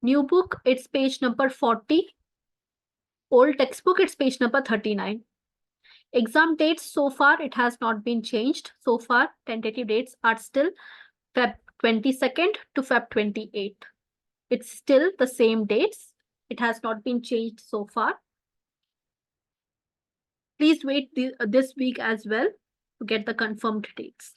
New book, it's page number 40. Old textbook, it's page number 39. Exam dates so far, it has not been changed. So far, tentative dates are still Feb 22nd to Feb 28th. It's still the same dates. It has not been changed so far. Please wait this week as well to get the confirmed dates.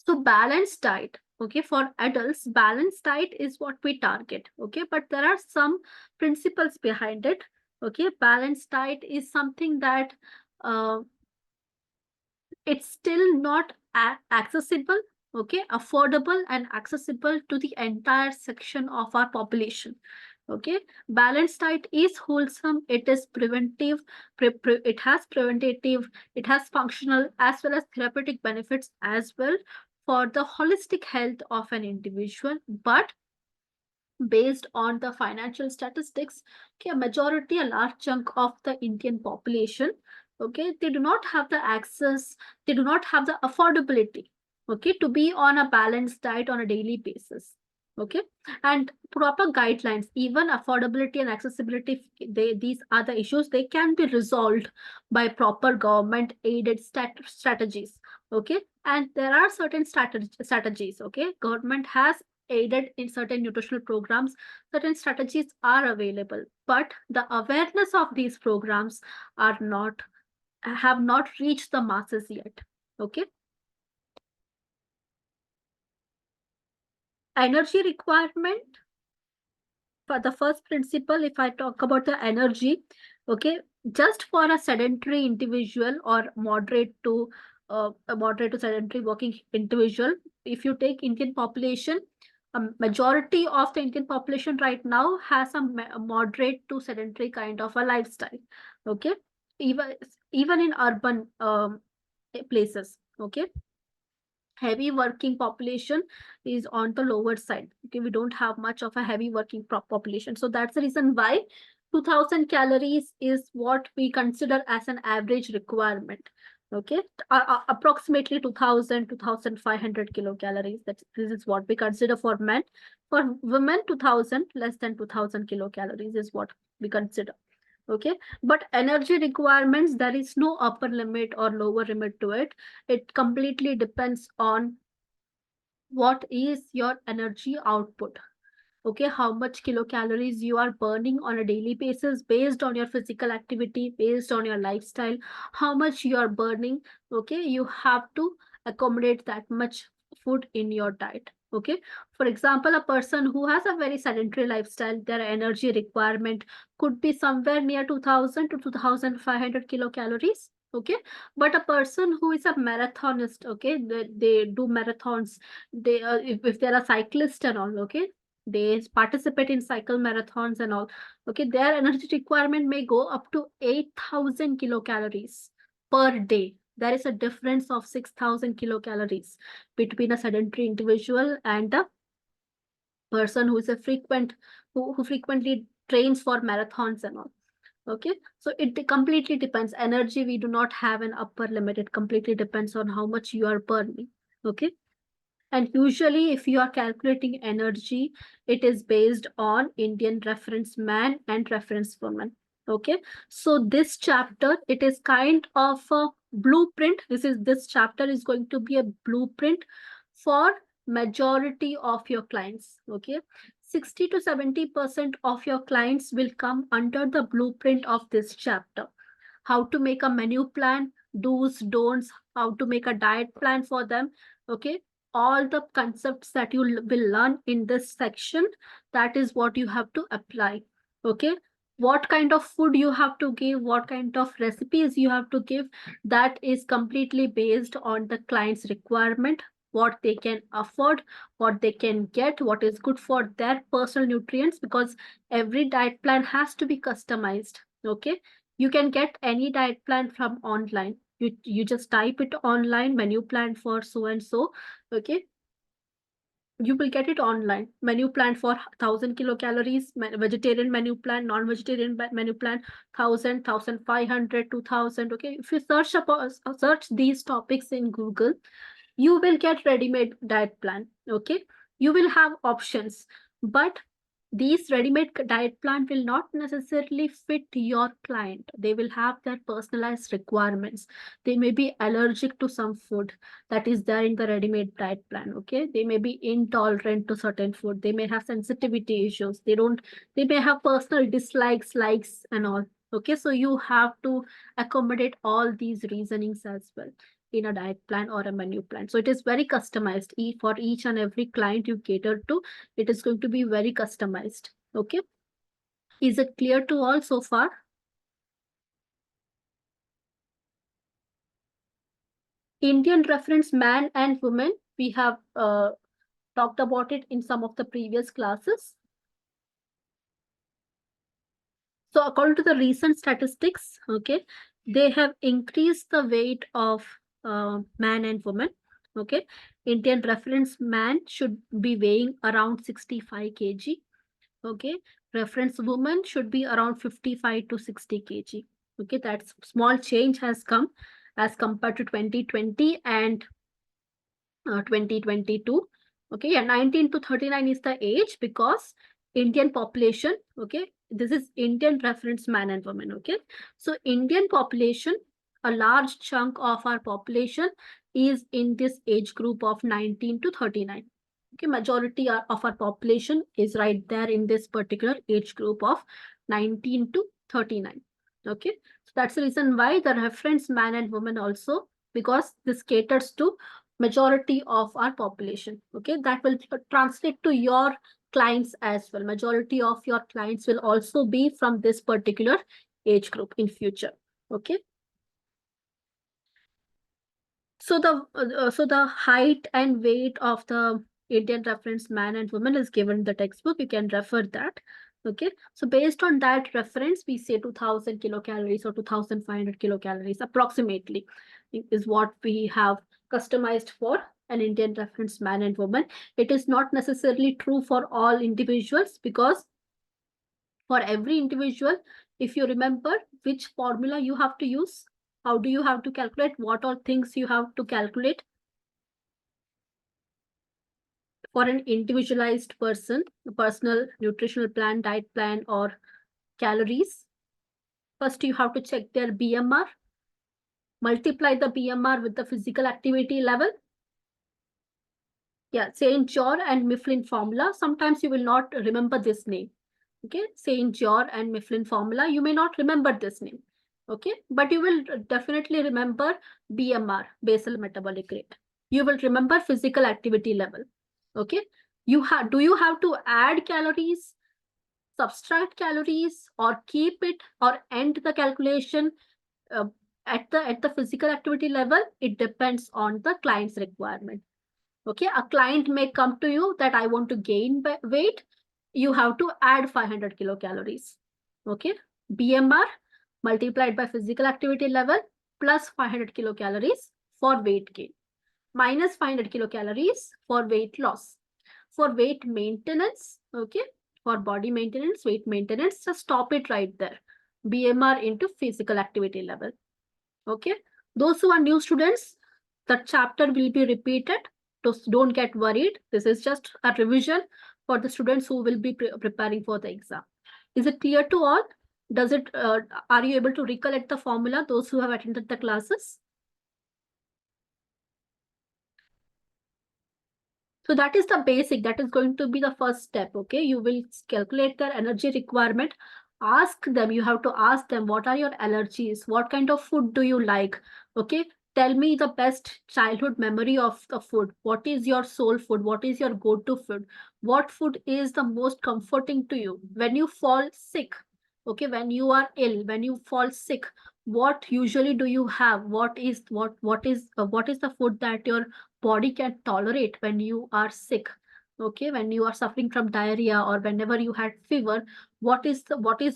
So balanced diet, okay, for adults, balanced diet is what we target, okay, but there are some principles behind it, okay. Balanced diet is something that it's still not accessible, okay, affordable and accessible to the entire section of our population, okay. Balanced diet is wholesome, it is preventive, it has preventative, it has functional as well as therapeutic benefits as well for the holistic health of an individual. But based on the financial statistics, okay, a large chunk of the Indian population, okay, they do not have the access, they do not have the affordability, okay, to be on a balanced diet on a daily basis, okay. And proper guidelines, even affordability and accessibility, these are the issues, they can be resolved by proper government aided strategies, okay. And there are certain strategies, okay, government has aided in certain nutritional programs, certain strategies are available, but the awareness of these programs have not reached the masses yet, okay. Energy requirement, for the first principle, if I talk about the energy, okay, just for a sedentary individual or a moderate to sedentary working individual, if you take Indian population, a majority of the Indian population right now has a moderate to sedentary kind of a lifestyle, okay, even even in urban places, okay. Heavy working population is on the lower side, okay. We don't have much of a heavy working population, so that's the reason why 2000 calories is what we consider as an average requirement, okay. Approximately 2500 kilocalories, this is what we consider for men. For women, 2000, less than 2000 kilocalories is what we consider, okay. But energy requirements, there is no upper limit or lower limit to it. It completely depends on what is your energy output, okay, how much kilocalories you are burning on a daily basis based on your physical activity, based on your lifestyle, how much you are burning, okay. You have to accommodate that much food in your diet, okay. For example, a person who has a very sedentary lifestyle, their energy requirement could be somewhere near 2000 to 2500 kilocalories, okay. But a person who is a marathonist, okay, they do marathons, if they're a cyclist and all, okay, they participate in cycle marathons and all, okay, their energy requirement may go up to 8000 kilocalories per day. There is a difference of 6000 kilocalories between a sedentary individual and a person who is a who frequently trains for marathons and all, okay. So it completely depends. Energy, we do not have an upper limit, it completely depends on how much you are burning, okay. And usually, if you are calculating energy, it is based on Indian reference man and reference woman. Okay. So this chapter, it is kind of a blueprint. This chapter is going to be a blueprint for majority of your clients. Okay. 60 to 70% of your clients will come under the blueprint of this chapter. How to make a menu plan, do's, don'ts, how to make a diet plan for them. Okay, all the concepts that you will learn in this section, that is what you have to apply, okay. What kind of food you have to give, what kind of recipes you have to give, that is completely based on the client's requirement, what they can afford, what they can get, what is good for their personal nutrients, because every diet plan has to be customized, okay. You can get any diet plan from online. You just type it online, menu plan for so and so, okay. You will get it online. Menu plan for 1,000 kilocalories, vegetarian menu plan, non-vegetarian menu plan, 1,000, 1,500, 2,000. Okay, if you search these topics in Google, you will get ready-made diet plan. Okay, you will have options, but these ready-made diet plan will not necessarily fit your client. They will have their personalized requirements. They may be allergic to some food that is there in the ready-made diet plan. Okay, they may be intolerant to certain food. They may have sensitivity issues. They may have personal dislikes, likes, and all. Okay, so you have to accommodate all these reasonings as well in a diet plan or a menu plan. So it is very customized. For each and every client you cater to, it is going to be very customized. Okay. Is it clear to all so far? Indian reference man and woman, we have talked about it in some of the previous classes. So according to the recent statistics, okay, they have increased the weight of man and woman. Okay, Indian reference man should be weighing around 65 kg. Okay, reference woman should be around 55 to 60 kg. Okay, that small change has come as compared to 2020 and 2022. Okay, and 19 to 39 is the age because Indian population, okay, this is Indian reference man and woman. Okay, so Indian population, a large chunk of our population is in this age group of 19 to 39. Okay, majority of our population is right there in this particular age group of 19 to 39. Okay, so that's the reason why the reference man and woman also, because this caters to majority of our population. Okay, that will translate to your clients as well. Majority of your clients will also be from this particular age group in future. Okay, so the height and weight of the Indian reference man and woman is given in the textbook. You can refer that. Okay, so based on that reference, we say 2,000 kilocalories or 2,500 kilocalories approximately is what we have customized for an Indian reference man and woman. It is not necessarily true for all individuals, because for every individual, if you remember which formula you have to use, how do you have to calculate, what all things you have to calculate for an individualized person, a personal nutritional plan, diet plan, or calories. First, you have to check their BMR, multiply the BMR with the physical activity level. Yeah, St. John and Mifflin formula. Sometimes you will not remember this name. Okay, St. John and Mifflin formula. You may not remember this name. Okay, but you will definitely remember BMR, basal metabolic rate. You will remember physical activity level. Okay, do you have to add calories, subtract calories, or keep it or end the calculation uh, at the physical activity level? It depends on the client's requirement. Okay, a client may come to you that I want to gain weight. You have to add 500 kilocalories. Okay, BMR multiplied by physical activity level plus 500 kilocalories for weight gain, minus 500 kilocalories for weight loss. For weight maintenance, okay, for body maintenance, weight maintenance, just stop it right there. BMR into physical activity level. Okay, those who are new students, the chapter will be repeated. Don't get worried. This is just a revision for the students who will be preparing for the exam. Is it clear to all? Are you able to recollect the formula, those who have attended the classes? So that is the basic. That is going to be the first step. Okay, you will calculate their energy requirement. Ask them, you have to ask them, what are your allergies? What kind of food do you like? Okay, tell me the best childhood memory of the food. What is your soul food? What is your go-to food? What food is the most comforting to you when you fall sick? Okay, when you are ill, when you fall sick, what usually do you have? What is the food that your body can tolerate when you are sick? Okay, when you are suffering from diarrhea or whenever you had fever, what is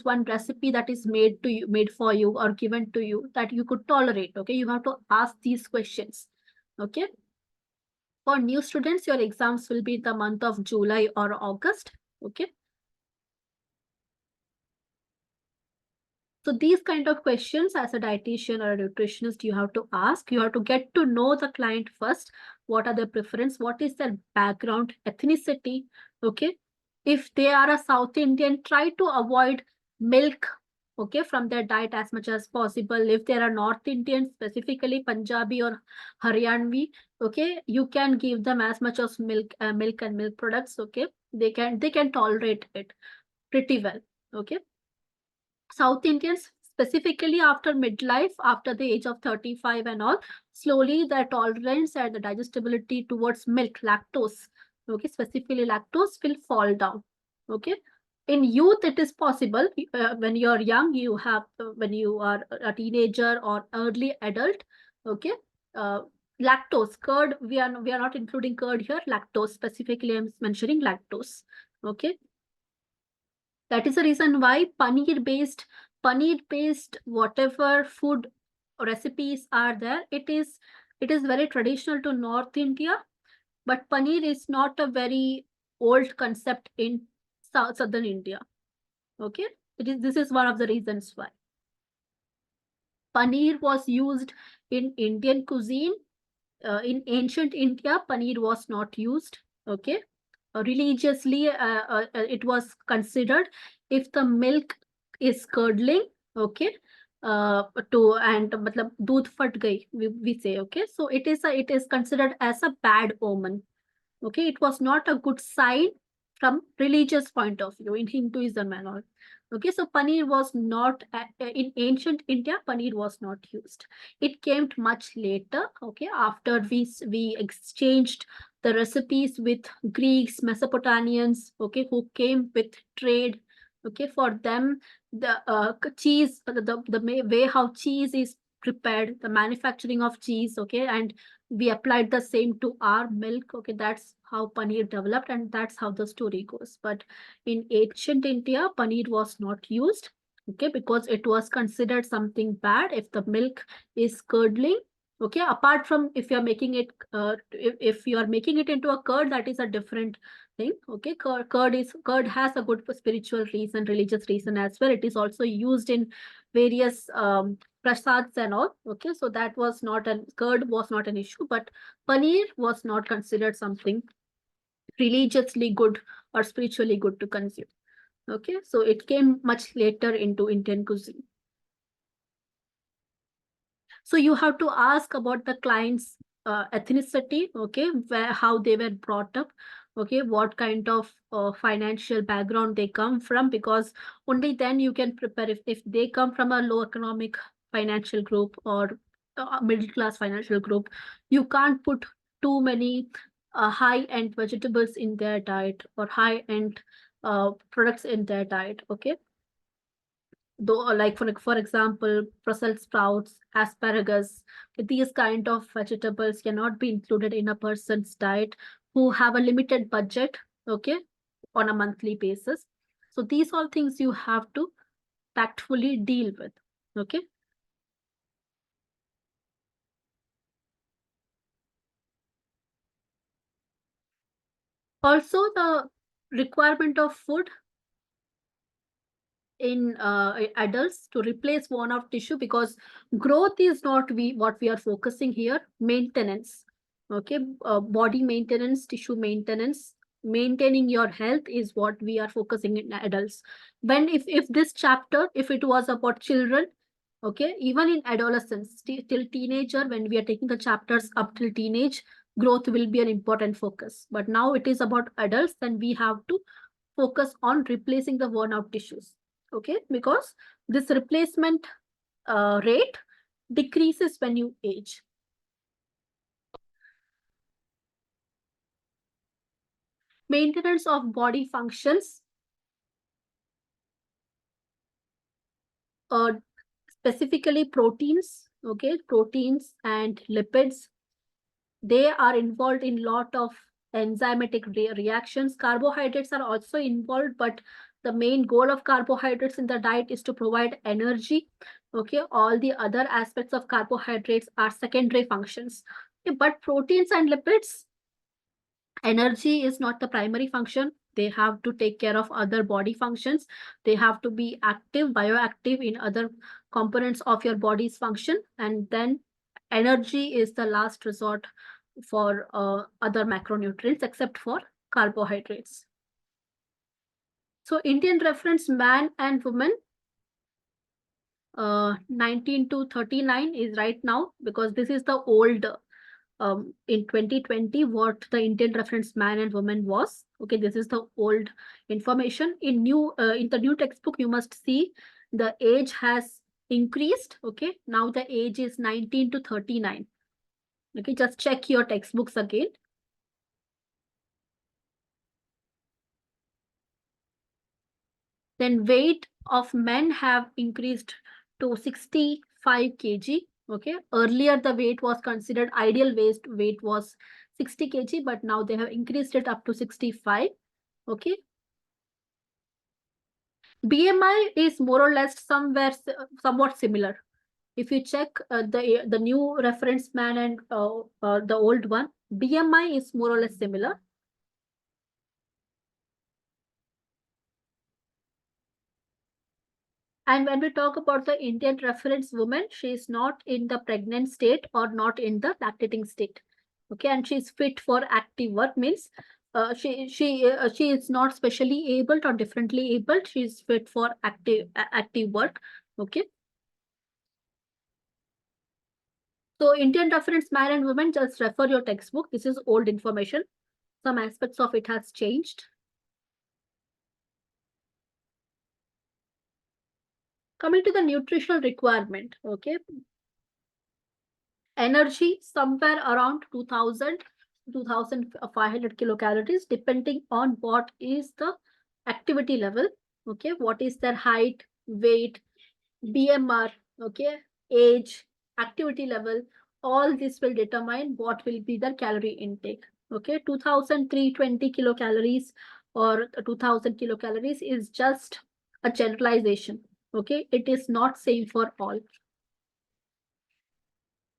one recipe that is made for you or given to you that you could tolerate? Okay, you have to ask these questions. Okay, For new students, your exams will be the month of July or August. Okay. So these kind of questions as a dietitian or a nutritionist, you have to ask. You have to get to know the client first. What are their preference? What is their background, ethnicity? Okay. If they are a South Indian, try to avoid milk, okay, from their diet as much as possible. If they are North Indian, specifically Punjabi or Haryanvi, okay, you can give them as much as milk and milk products. Okay, they can tolerate it pretty well. Okay. South Indians, specifically after midlife, after the age of 35 and all, slowly their tolerance and the digestibility towards milk, lactose, okay, specifically lactose will fall down. Okay. In youth, it is possible. When you're young, when you are a teenager or early adult, okay, uh, lactose, curd, we are not including curd here, lactose, specifically I'm mentioning lactose. Okay. That is the reason why paneer based whatever food recipes are there, it is very traditional to North India, but paneer is not a very old concept in southern India. Okay. This is one of the reasons why paneer was used in Indian cuisine. In ancient India, paneer was not used. Okay. Religiously, it was considered if the milk is curdling, okay, to and matlab doodh fat gayi, we say, okay, so it is considered as a bad omen. Okay, it was not a good sign from religious point of view in Hinduism and all. Okay, so paneer was not in ancient India. Paneer was not used. It came much later. Okay, after we exchanged the recipes with Greeks, Mesopotamians. Okay, who came with trade. Okay, for them the cheese, the way how cheese is prepared, the manufacturing of cheese. Okay, and we applied the same to our milk. Okay, that's how paneer developed, and that's how the story goes. But in ancient India, paneer was not used. Okay, because it was considered something bad if the milk is curdling. Okay, apart from if you're making it, if you are making it into a curd, that is a different thing. Okay, curd has a good spiritual reason, religious reason as well. It is also used in various prasads and all. Okay, so that was not an curd was not an issue, but paneer was not considered something religiously good or spiritually good to consume. Okay, so it came much later into Indian cuisine. So you have to ask about the client's ethnicity, okay, how they were brought up, okay, what kind of financial background they come from, because only then you can prepare. If they come from a low economic financial group or middle class financial group, you can't put too many high-end vegetables in their diet or high-end products in their diet. Okay, though, like for example, Brussels sprouts, asparagus, these kind of vegetables cannot be included in a person's diet who have a limited budget. Okay, on a monthly basis. So these all things you have to tactfully deal with. Okay. Also, the requirement of food in adults to replace worn out tissue, because growth is not what we are focusing here. Maintenance. Okay, body maintenance, tissue maintenance, maintaining your health is what we are focusing in adults. When if this chapter, if it was about children, okay, even in adolescence till teenager, when we are taking the chapters up till teenage, growth will be an important focus. But now it is about adults, then we have to focus on replacing the worn out tissues. Okay, because this replacement rate decreases when you age. Maintenance of body functions, uh, specifically proteins. Okay, proteins and lipids, they are involved in lot of enzymatic reactions. Carbohydrates are also involved, but the main goal of carbohydrates in the diet is to provide energy. Okay, all the other aspects of carbohydrates are secondary functions. Okay, but proteins and lipids, Energy is not the primary function. They have to take care of other body functions. They have to be active, bioactive in other components of your body's function. And then energy is the last resort for other macronutrients except for carbohydrates. So Indian reference man and woman 19 to 39 is right now, because this is the old in 2020 what the Indian reference man and woman was. Okay, this is the old information. In the new textbook, you must see the age has increased. Okay, now the age is 19 to 39. Okay, just check your textbooks again. Then weight of men have increased to 65 kg. Okay, earlier the weight was considered ideal weight was 60 kg, but now they have increased it up to 65. Okay, BMI is more or less somewhat similar. If you check the new reference man and the old one, BMI is more or less similar. And when we talk about the Indian reference woman, she is not in the pregnant state or not in the lactating state. Okay, and she is fit for active work, means she is not specially abled or differently abled. She is fit for active work. Okay. So Indian reference man and woman, just refer your textbook. This is old information. Some aspects of it has changed. Coming to the nutritional requirement, okay. Energy somewhere around 2000, 2500 kilocalories, depending on what is the activity level. Okay, what is their height, weight, BMR, okay, age, activity level. All this will determine what will be the calorie intake. Okay, 2320 kilocalories or 2000 kilocalories is just a generalization. Okay, it is not same for all.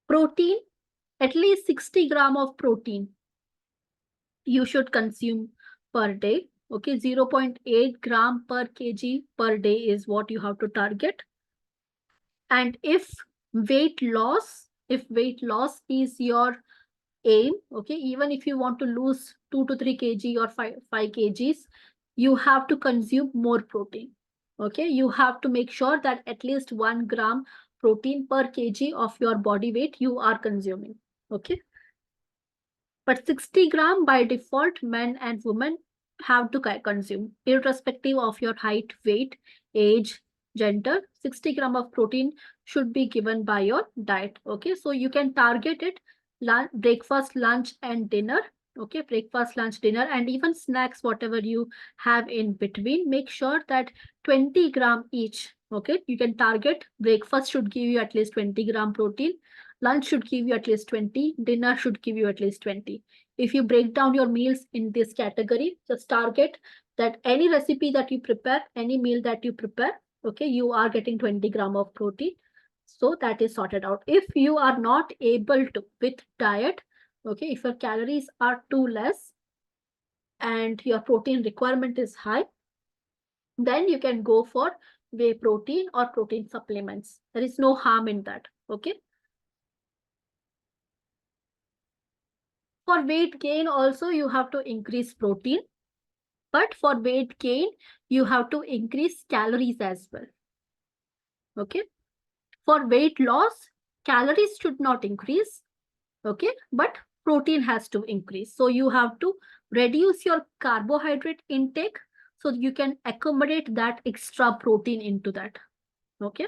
Protein, at least 60 gram of protein you should consume per day. Okay, 0.8 gram per kg per day is what you have to target. And if weight loss is your aim, okay, even if you want to lose 2 to 3 kg or 5 kgs, you have to consume more protein. Okay, you have to make sure that at least 1 gram protein per kg of your body weight you are consuming. Okay, but 60 gram by default men and women have to consume, irrespective of your height, weight, age, gender. 60 gram of protein should be given by your diet. Okay, so you can target it breakfast, lunch, and dinner. Okay, breakfast, lunch, dinner, and even snacks, whatever you have in between. Make sure that 20 gram each. Okay, you can target breakfast should give you at least 20 gram protein, lunch should give you at least 20, dinner should give you at least 20. If you break down your meals in this category, just target that any recipe that you prepare, any meal that you prepare, okay, you are getting 20 gram of protein. So that is sorted out. If you are not able to with diet, okay, if your calories are too less and your protein requirement is high, then you can go for whey protein or protein supplements. There is no harm in that. Okay. For weight gain also, you have to increase protein. But for weight gain, you have to increase calories as well. Okay. For weight loss, calories should not increase. Okay. But protein has to increase. So you have to reduce your carbohydrate intake so you can accommodate that extra protein into that. Okay.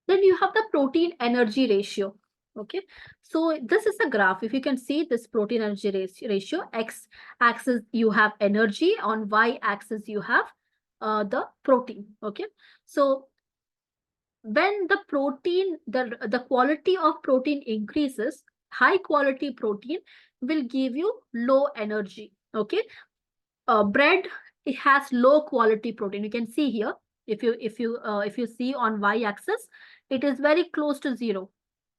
Then you have the protein energy ratio. Okay, so this is a graph. If you can see this protein energy ratio, x axis you have energy, on y axis you have the protein. Okay, so when the protein, the quality of protein increases, high quality protein will give you low energy. Okay, bread, it has low quality protein. You can see here, if you see on y axis, it is very close to zero.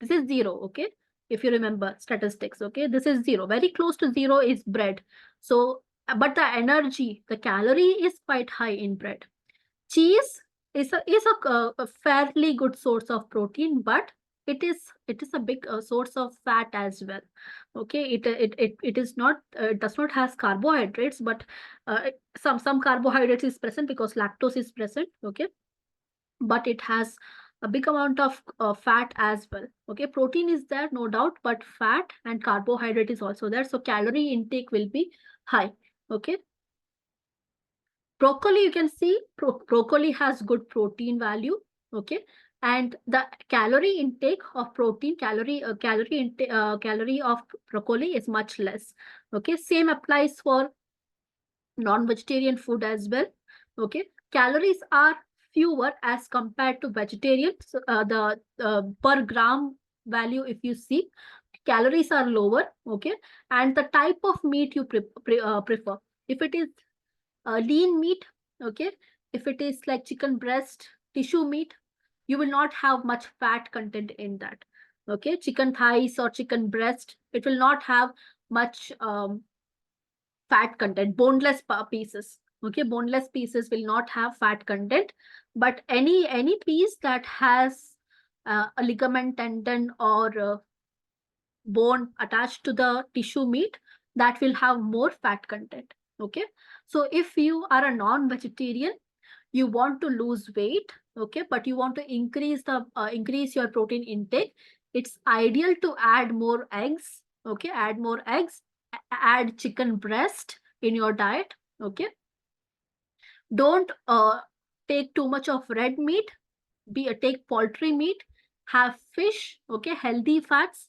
This is zero, okay? If you remember statistics, okay? This is zero. Very close to zero is bread. So, but the energy, the calorie is quite high in bread. Cheese is a fairly good source of protein, but it is a big source of fat as well. Okay, it is not, it does not has carbohydrates, but some carbohydrates is present because lactose is present. Okay, but it has a big amount of fat as well. Okay, protein is there, no doubt, but fat and carbohydrate is also there. So calorie intake will be high. Okay. Broccoli, you can see broccoli has good protein value. Okay. And the calorie intake of protein, calorie of broccoli is much less. Okay. Same applies for non-vegetarian food as well. Okay. Calories are fewer as compared to vegetarian. So, the per gram value, if you see, calories are lower. Okay. And the type of meat you prefer. If it is lean meat, okay, if it is like chicken breast, tissue meat, you will not have much fat content in that. Okay, chicken thighs or chicken breast, it will not have much fat content. Boneless pieces, okay, boneless pieces will not have fat content, but any piece that has a ligament, tendon, or bone attached to the tissue meat, that will have more fat content. Okay, so if you are a non-vegetarian, you want to lose weight, okay, but you want to increase your protein intake, it's ideal to add more eggs. Okay, add more eggs, add chicken breast in your diet. Okay, don't take too much of red meat. Take poultry meat, have fish. Okay, healthy fats,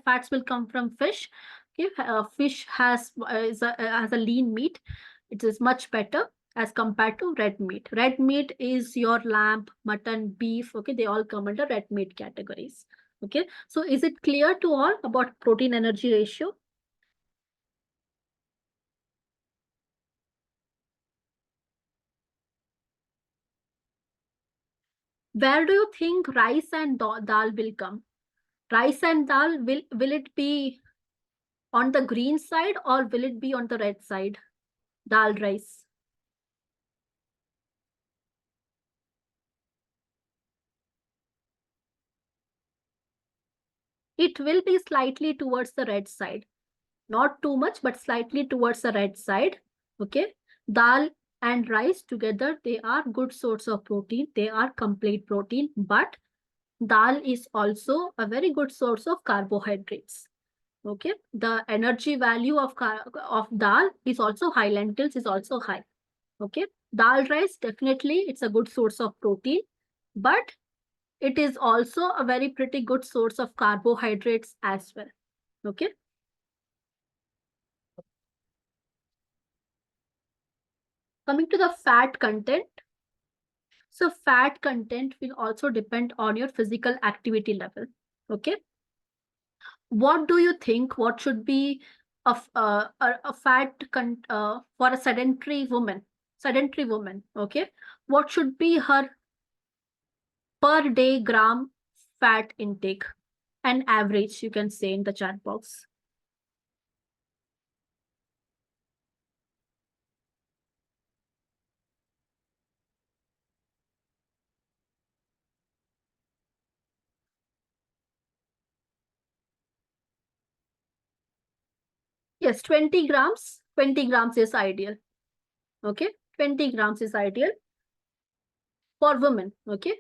fats will come from fish. Okay, fish has a lean meat. It is much better as compared to red meat. Red meat is your lamb, mutton, beef. Okay, they all come under red meat categories. Okay, so is it clear to all about protein energy ratio? Where do you think rice and dal will come? Rice and dal, will it be on the green side or will it be on the red side? Dal rice. It will be slightly towards the red side. Not too much, but slightly towards the red side. Okay. Dal and rice together, they are good source of protein. They are complete protein, but dal is also a very good source of carbohydrates. Okay. The energy value of dal is also high. Lentils is also high. Okay. Dal rice, definitely, it's a good source of protein, but it is also a very pretty good source of carbohydrates as well. Okay. Coming to the fat content. So fat content will also depend on your physical activity level. Okay. What do you think? What should be a fat for a sedentary woman? Sedentary woman. Okay. What should be her per day gram fat intake? An average, you can say in the chat box. Yes, 20 grams. 20 grams is ideal. Okay, 20 grams is ideal for women. Okay,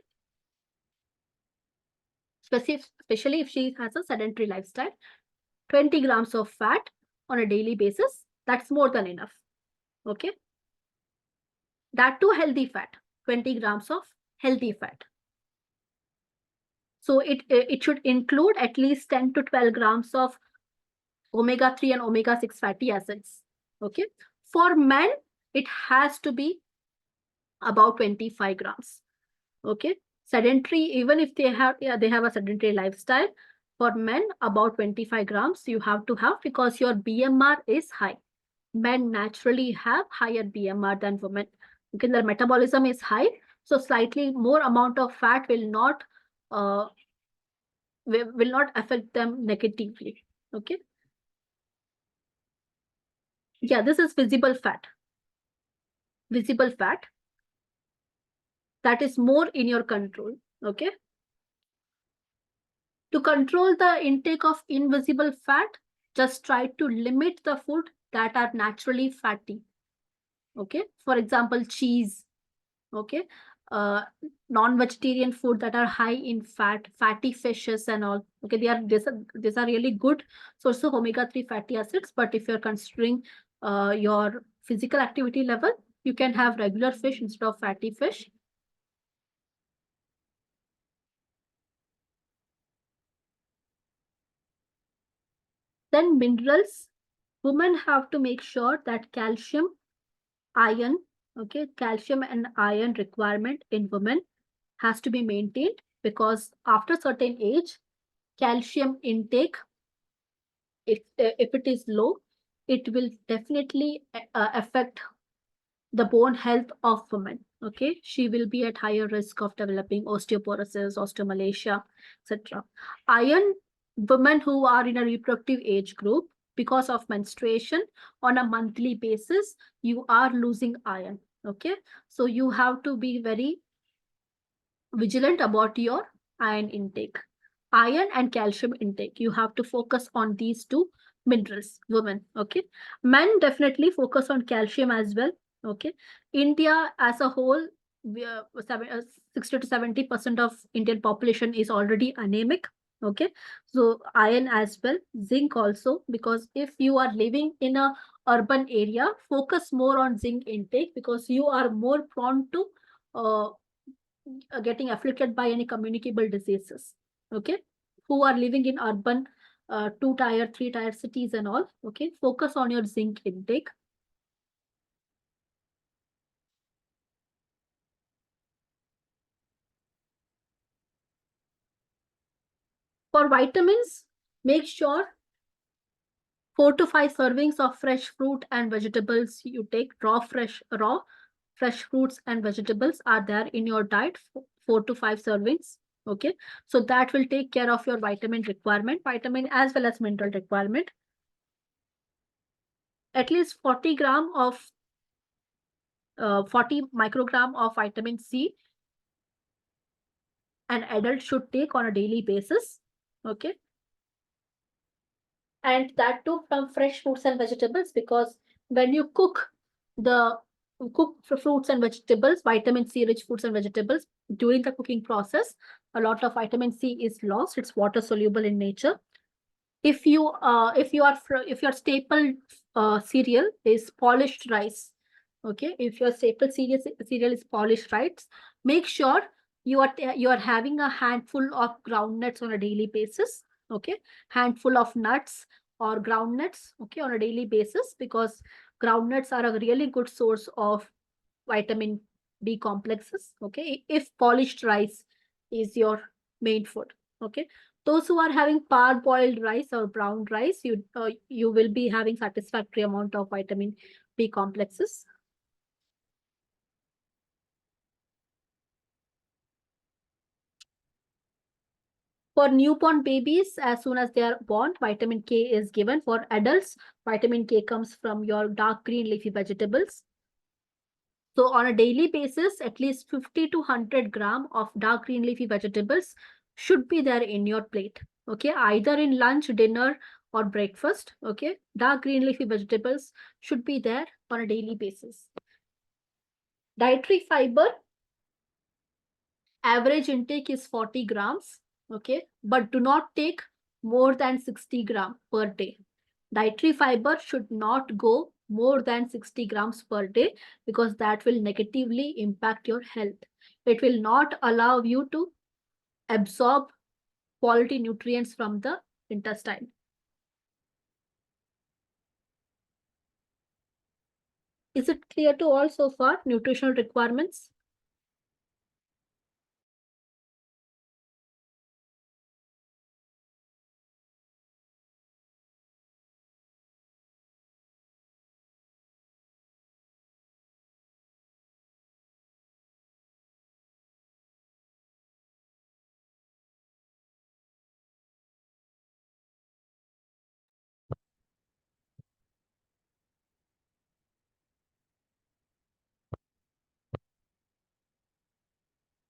especially if she has a sedentary lifestyle. 20 grams of fat on a daily basis, that's more than enough. Okay, that too healthy fat. 20 grams of healthy fat. So it should include at least 10 to 12 grams of omega-3 and omega-6 fatty acids. Okay, for men it has to be about 25 grams. Okay, sedentary, even if they have a sedentary lifestyle, for men about 25 grams you have to have, because your BMR is high. Men naturally have higher BMR than women. Okay, their metabolism is high, so slightly more amount of fat will not uh, will not affect them negatively. Okay. Yeah, this is visible fat. Visible fat that is more in your control. Okay. To control the intake of invisible fat, just try to limit the food that are naturally fatty. Okay. For example, cheese. Okay. uh Non-vegetarian food that are high in fat, fatty fishes and all. Okay, these are really good source of omega-3 fatty acids. But if you're considering your physical activity level, you can have regular fish instead of fatty fish. Then minerals, women have to make sure that calcium, iron, okay, calcium and iron requirement in women has to be maintained, because after certain age, calcium intake, if it is low, it will definitely affect the bone health of women. Okay, she will be at higher risk of developing osteoporosis, osteomalacia, etc. Iron, women who are in a reproductive age group, because of menstruation on a monthly basis, you are losing iron. Okay, so you have to be very vigilant about your iron intake. Iron and calcium intake, you have to focus on these two minerals, women. Okay, men definitely focus on calcium as well. Okay, India as a whole, 60 to 70% of Indian population is already anemic. Okay, so iron as well, zinc also, because if you are living in a urban area, focus more on zinc intake, because you are more prone to uh, getting afflicted by any communicable diseases. Okay, who are living in urban 2 tier 3 tier cities and all. Okay, focus on your zinc intake. For vitamins, make sure 4 to 5 servings of fresh fruit and vegetables you take. Raw fresh fruits and vegetables are there in your diet. 4 to 5 servings. Okay, so that will take care of your vitamin requirement, vitamin as well as mineral requirement. At least 40 microgram of vitamin C an adult should take on a daily basis. Okay, and that too from fresh fruits and vegetables, because when you the cook fruits and vegetables, vitamin C rich fruits and vegetables, during the cooking process, a lot of vitamin C is lost. It's water soluble in nature. If your staple cereal is polished rice, okay, if your staple cereal is polished rice, make sure you are having a handful of groundnuts on a daily basis. Okay, handful of nuts or groundnuts, okay, on a daily basis, because groundnuts are a really good source of vitamin B complexes. Okay, if polished rice is your main food. Okay, those who are having parboiled rice or brown rice, you will be having satisfactory amount of vitamin B complexes. For newborn babies, as soon as they are born, vitamin K is given. For adults, vitamin K comes from your dark green leafy vegetables. So on a daily basis, at least 50 to 100 gram of dark green leafy vegetables should be there in your plate. Okay, either in lunch, dinner, or breakfast. Okay, dark green leafy vegetables should be there on a daily basis. Dietary fiber, average intake is 40 grams. Okay, but do not take more than 60 gram per day. Dietary fiber should not go more than 60 grams per day, because that will negatively impact your health. It will not allow you to absorb quality nutrients from the intestine. Is it clear to all so far, nutritional requirements?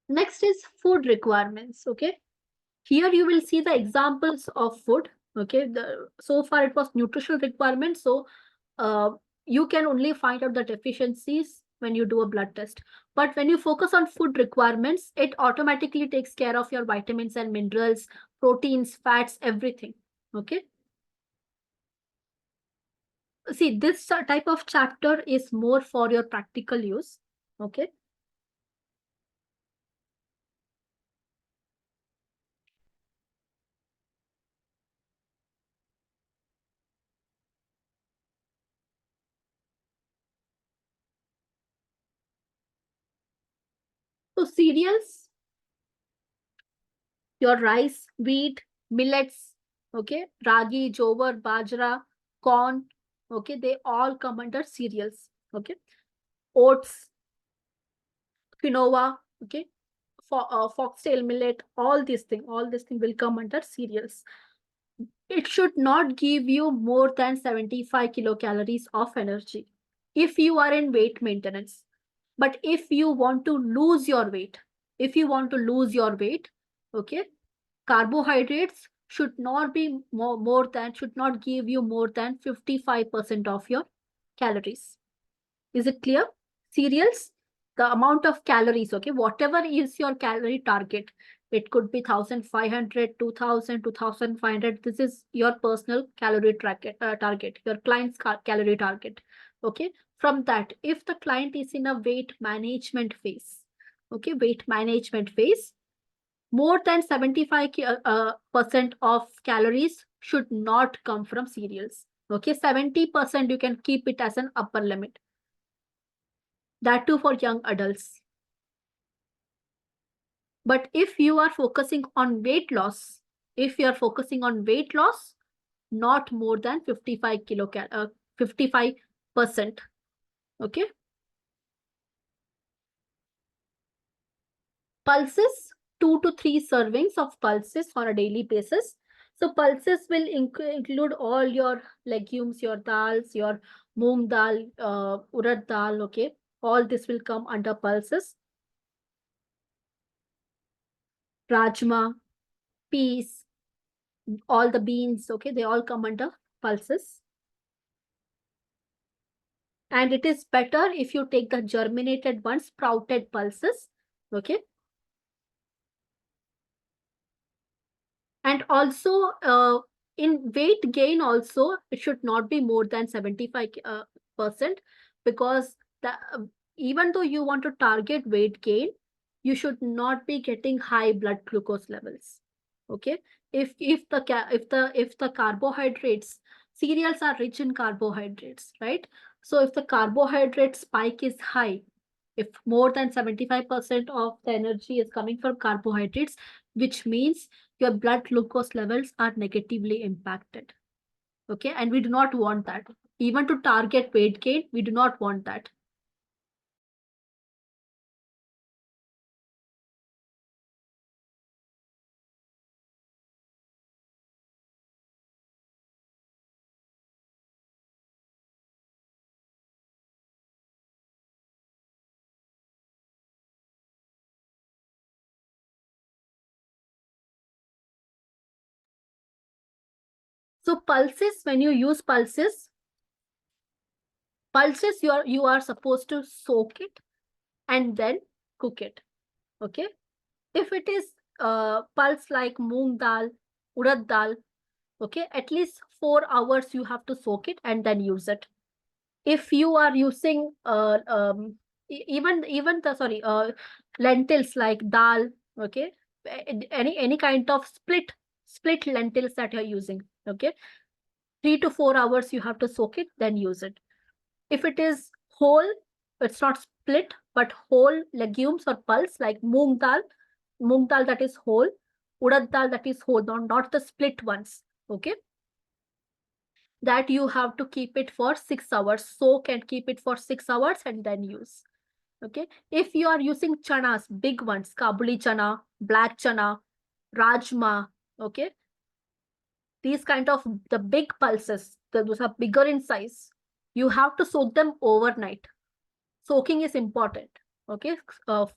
Next is food requirements. Okay, here you will see the examples of food. Okay, so far it was nutritional requirements, so uh, you can only find out the deficiencies when you do a blood test. But when you focus on food requirements, it automatically takes care of your vitamins and minerals, proteins, fats, everything. Okay, see, this type of chapter is more for your practical use. Okay, so cereals, your rice, wheat, millets, okay, ragi, jowar, bajra, corn, okay, they all come under cereals, okay, oats, quinoa, okay, foxtail millet, all these things will come under cereals. It should not give you more than 75 kilocalories of energy if you are in weight maintenance. But if you want to lose your weight, if you want to lose your weight, okay, carbohydrates should not be more than, should not give you more than 55% of your calories. Is it clear? Cereals, the amount of calories, okay, whatever is your calorie target, it could be 1500, 2000, 2500. This is your personal calorie target, your client's calorie target. Okay, from that, if the client is in a weight management phase, okay, weight management phase, more than 75% of calories should not come from cereals. Okay, 70% you can keep it as an upper limit, that too for young adults. But if you are focusing on weight loss, if you are focusing on weight loss, not more than 55%. Okay. Pulses, 2 to 3 servings of pulses on a daily basis. So pulses will include all your legumes, your dals, your moong dal, urad dal. Okay. All this will come under pulses. Rajma, peas, all the beans, okay, they all come under pulses. And it is better if you take the germinated ones, sprouted pulses, okay. And also in weight gain also, it should not be more than 75%, because the, even though you want to target weight gain, you should not be getting high blood glucose levels. Okay, if the carbohydrates, cereals are rich in carbohydrates, right? So if the carbohydrate spike is high, if more than 75% of the energy is coming from carbohydrates, which means your blood glucose levels are negatively impacted. Okay, and we do not want that. Even to target weight gain, we do not want that. So pulses, when you use pulses you are supposed to soak it and then cook it. Okay, if it is pulse like moong dal, urad dal, okay, at least 4 hours you have to soak it and then use it. If you are using even the, sorry, lentils like dal, okay, any kind of split lentils that you're using, okay, 3 to 4 hours you have to soak it, then use it. If it is whole, it's not split but whole legumes or pulse like moong dal that is whole, urad dal that is whole, not the split ones, okay, that you have to keep it for 6 hours, soak and keep it for 6 hours and then use. Okay, if you are using chanas, big ones, kabuli chana, black chana, rajma, okay, these kind of the big pulses, those are bigger in size, you have to soak them overnight. Soaking is important. Okay, while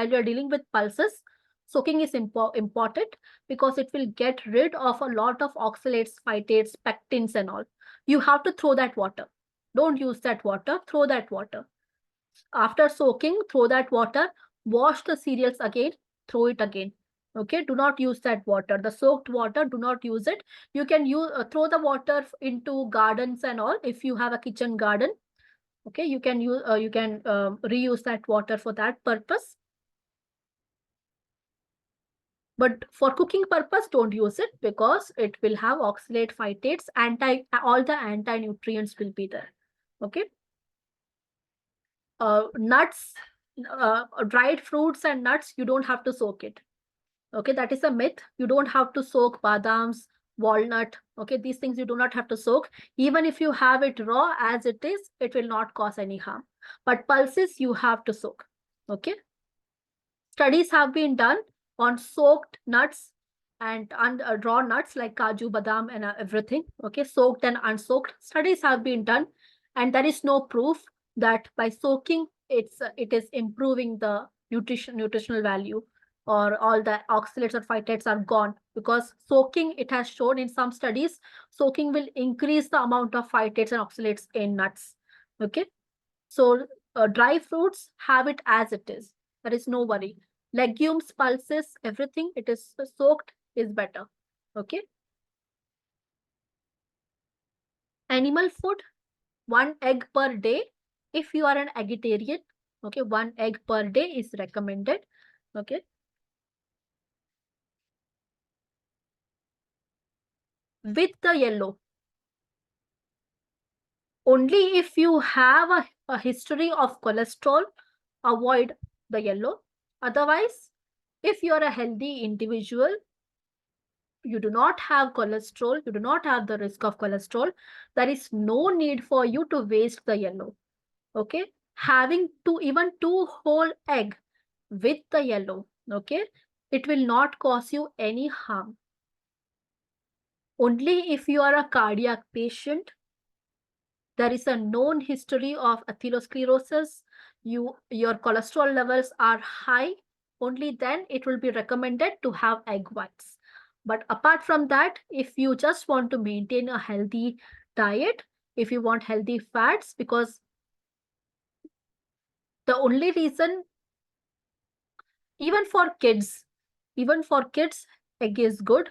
you are dealing with pulses, soaking is important because it will get rid of a lot of oxalates, phytates, pectins, and all. You have to throw that water. Don't use that water. Throw that water. After soaking, throw that water. Wash the cereals again. Throw it again. Okay, do not use that water. The soaked water, do not use it. You can use throw the water into gardens and all if you have a kitchen garden. Okay, you can reuse that water for that purpose, but for cooking purpose don't use it because it will have oxalate, phytates, all the anti nutrients will be there. Okay. Nuts, dried fruits and nuts, you don't have to soak it. Okay, that is a myth. You don't have to soak badams, walnut. Okay, these things you do not have to soak. Even if you have it raw as it is, it will not cause any harm. But pulses you have to soak. Okay. Studies have been done on soaked nuts and raw nuts like kaju, badam, and everything. Okay, soaked and unsoaked. Studies have been done, and there is no proof that by soaking it is improving the nutritional value, or all the oxalates or phytates are gone, because soaking, it has shown in some studies, soaking will increase the amount of phytates and oxalates in nuts. Okay, so dry fruits, have it as it is. There is no worry. Legumes, pulses, everything, it is soaked is better. Okay. Animal food, 1 egg per day. If you are an vegetarian, okay, 1 egg per day is recommended. Okay. With the yellow. Only if you have a history of cholesterol, avoid the yellow. Otherwise, if you are a healthy individual, you do not have cholesterol, you do not have the risk of cholesterol, there is no need for you to waste the yellow. Okay. Having even two whole egg with the yellow, okay, it will not cause you any harm. Only if you are a cardiac patient, there is a known history of atherosclerosis, your cholesterol levels are high, only then it will be recommended to have egg whites. But apart from that, if you just want to maintain a healthy diet, if you want healthy fats, because the only reason, even for kids, even for kids, egg is good.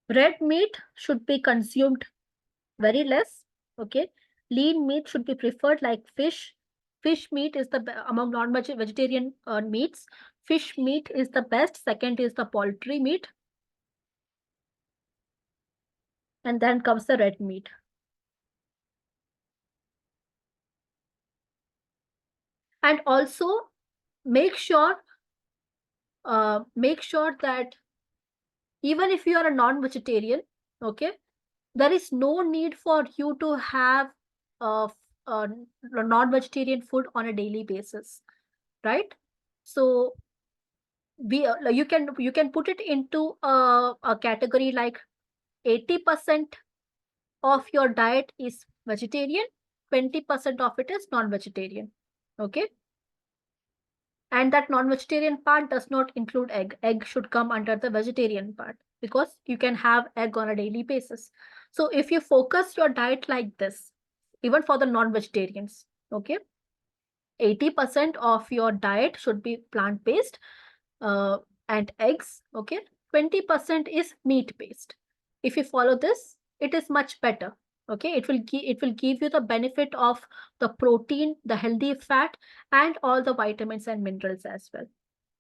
Red meat should be consumed very less. Okay. Lean meat should be preferred, like fish. Fish meat is among non-vegetarian meats. Fish meat is the best. Second is the poultry meat. And then comes the red meat. And also make sure that even if you are a non-vegetarian, okay, there is no need for you to have uh, non-vegetarian food on a daily basis, right? So you can put it into a category like 80% of your diet is vegetarian, 20% of it is non-vegetarian. Okay. And that non-vegetarian part does not include egg. Egg should come under the vegetarian part because you can have egg on a daily basis. So if you focus your diet like this, even for the non-vegetarians, okay, 80% of your diet should be plant-based and eggs, okay, 20% is meat-based. If you follow this, it is much better. Okay, it will give you the benefit of the protein, the healthy fat, and all the vitamins and minerals as well,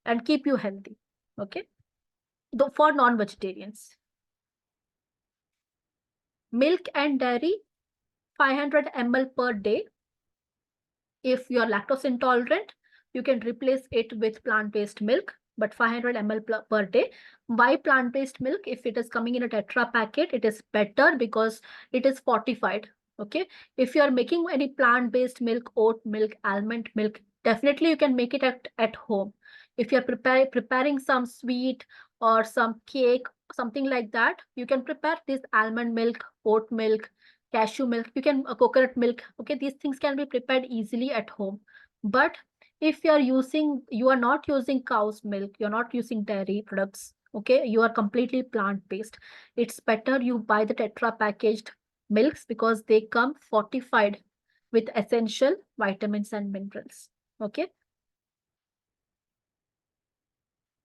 and keep you healthy. Okay. For non-vegetarians, milk and dairy, 500 ml per day. If you're lactose intolerant, you can replace it with plant-based milk, but 500 ml per day. Why plant-based milk? If it is coming in a Tetra packet, it is better because it is fortified. Okay. If you are making any plant-based milk, oat milk, almond milk, definitely you can make it at home. If you're preparing some sweet or some cake, something like that, you can prepare this almond milk, oat milk, cashew milk, you can coconut milk. Okay, these things can be prepared easily at home. But if you are not using cow's milk, you're not using dairy products, okay, you are completely plant based, it's better you buy the tetra packaged milks, because they come fortified with essential vitamins and minerals. Okay.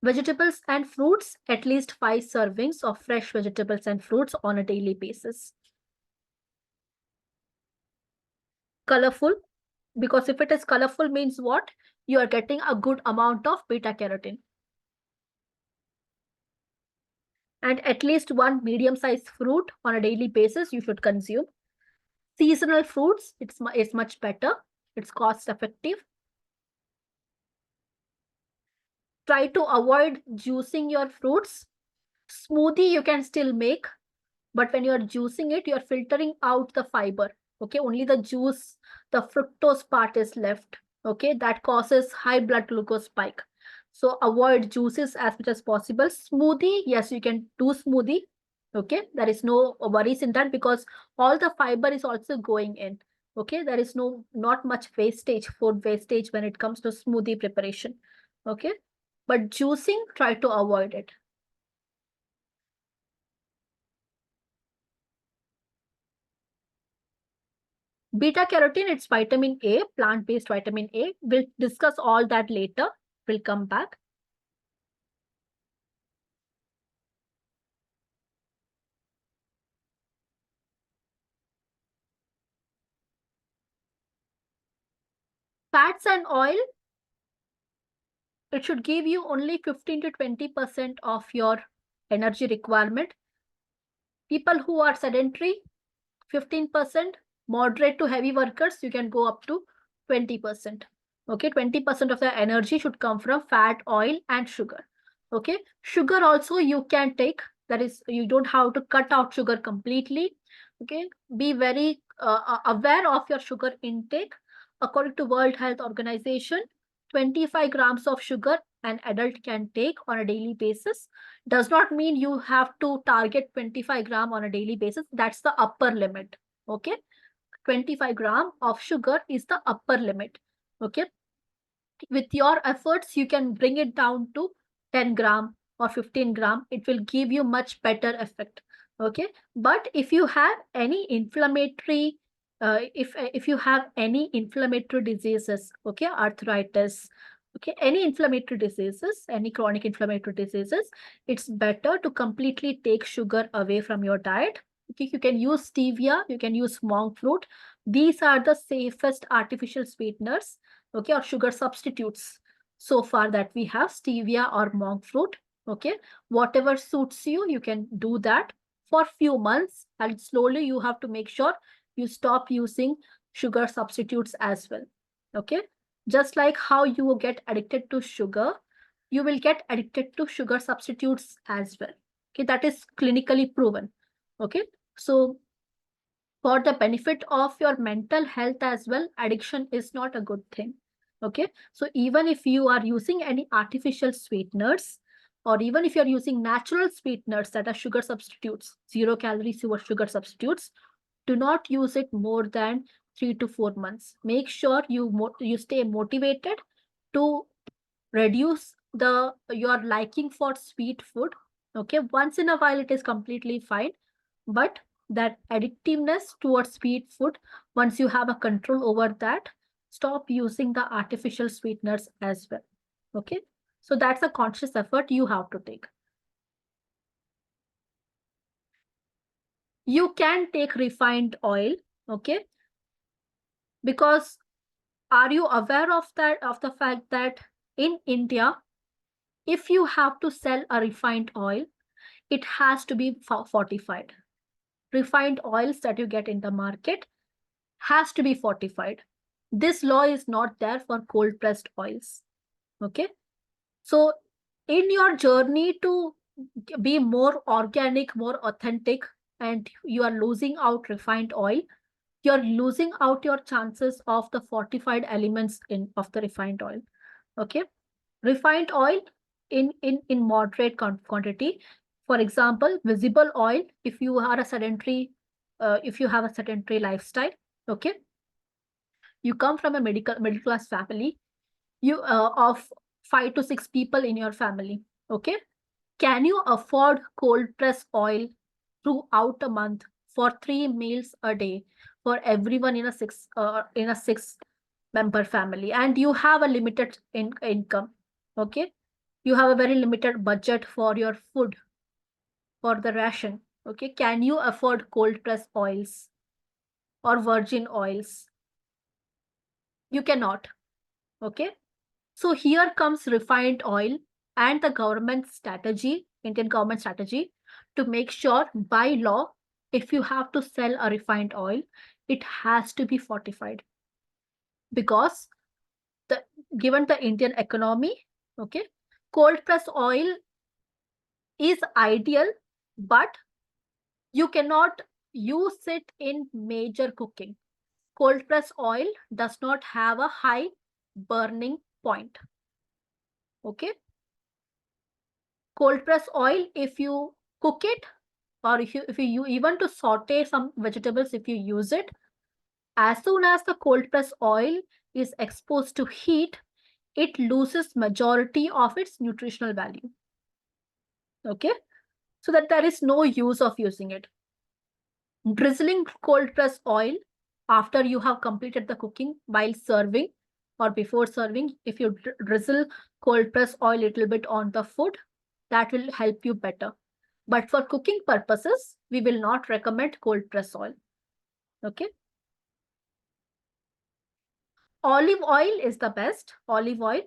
Vegetables and fruits, at least 5 servings of fresh vegetables and fruits on a daily basis. Colorful, because if it is colorful means what? You are getting a good amount of beta carotene. And at least one medium-sized fruit on a daily basis you should consume. Seasonal fruits, it's much better. It's cost effective. Try to avoid juicing your fruits. Smoothie you can still make, but when you're juicing it, you're filtering out the fiber. Okay, only the juice, the fructose part is left. Okay, that causes high blood glucose spike. So avoid juices as much as possible. Smoothie, yes, you can do smoothie. Okay, there is no worries in that, because all the fiber is also going in. Okay, there is not much wastage, food wastage, when it comes to smoothie preparation. Okay, but juicing, try to avoid it. Beta carotene, it's vitamin A, plant-based vitamin A. We'll discuss all that later. We'll come back. Fats and oil, it should give you only 15 to 20% of your energy requirement. People who are sedentary, 15%. Moderate to heavy workers, you can go up to 20%. Okay, 20% of the energy should come from fat, oil, and sugar. Okay, sugar also you can take. That is, you don't have to cut out sugar completely. Okay, be very aware of your sugar intake. According to World Health Organization, 25 grams of sugar an adult can take on a daily basis. Does not mean you have to target 25 gram on a daily basis. That's the upper limit. Okay, 25 gram of sugar is the upper limit. Okay, with your efforts you can bring it down to 10 gram or 15 gram. It will give you much better effect. Okay, but if you have any inflammatory if you have any inflammatory diseases, okay, arthritis, okay, any inflammatory diseases, any chronic inflammatory diseases, it's better to completely take sugar away from your diet. Okay, you can use stevia, you can use monk fruit. These are the safest artificial sweeteners, okay, or sugar substitutes so far that we have, stevia or monk fruit. Okay, whatever suits you, you can do that for few months, and slowly you have to make sure you stop using sugar substitutes as well. Okay, just like how you will get addicted to sugar, you will get addicted to sugar substitutes as well. Okay, that is clinically proven. Okay, so for the benefit of your mental health as well, addiction is not a good thing. Okay, so even if you are using any artificial sweeteners, or even if you're using natural sweeteners that are sugar substitutes, 0 calorie sugar substitutes, do not use it more than 3 to 4 months. Make sure you stay motivated to reduce your liking for sweet food. Okay, once in a while it is completely fine, but that addictiveness towards sweet food, once you have a control over that, stop using the artificial sweeteners as well. Okay, so that's a conscious effort you have to take. You can take refined oil. Okay, because are you aware of the fact that in India, if you have to sell a refined oil, it has to be fortified. Refined oils that you get in the market has to be fortified. This law is not there for cold pressed oils. Okay, so in your journey to be more organic, more authentic, and you are losing out refined oil, you're losing out your chances of the fortified elements in of the refined oil. Okay, refined oil in moderate quantity. For example, visible oil, if you are a sedentary if you have a sedentary lifestyle, okay, you come from a middle class family, you of 5 to 6 people in your family, okay, can you afford cold press oil throughout a month for 3 meals a day for everyone in a 6 member family, and you have a limited income, okay, you have a very limited budget for your food, for the ration, okay, can you afford cold press oils or virgin oils? You cannot, okay. So here comes refined oil and the government strategy, Indian government strategy, to make sure by law, if you have to sell a refined oil, it has to be fortified, because the given the Indian economy, okay, cold press oil is ideal, but you cannot use it in major cooking. Cold press oil does not have a high burning point. Okay. Cold press oil, if you cook it, or if you even to saute some vegetables, if you use it, as soon as the cold press oil is exposed to heat, it loses majority of its nutritional value. Okay. So that there is no use of using it. Drizzling cold press oil after you have completed the cooking while serving or before serving, if you drizzle cold press oil a little bit on the food, that will help you better. But for cooking purposes, we will not recommend cold press oil. Okay. Olive oil is the best. Olive oil.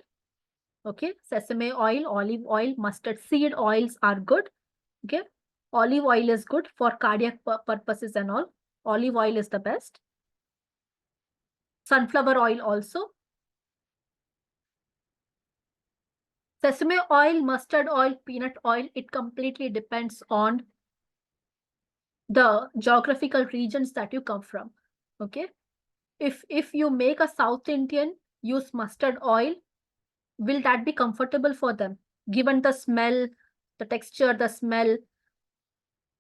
Okay. Sesame oil, olive oil, mustard seed oils are good. Okay. Olive oil is good for cardiac purposes and all. Olive oil is the best. Sunflower oil also. Sesame oil, mustard oil, peanut oil, it completely depends on the geographical regions that you come from. Okay. If you make a South Indian use mustard oil, will that be comfortable for them, given the smell, the texture, the smell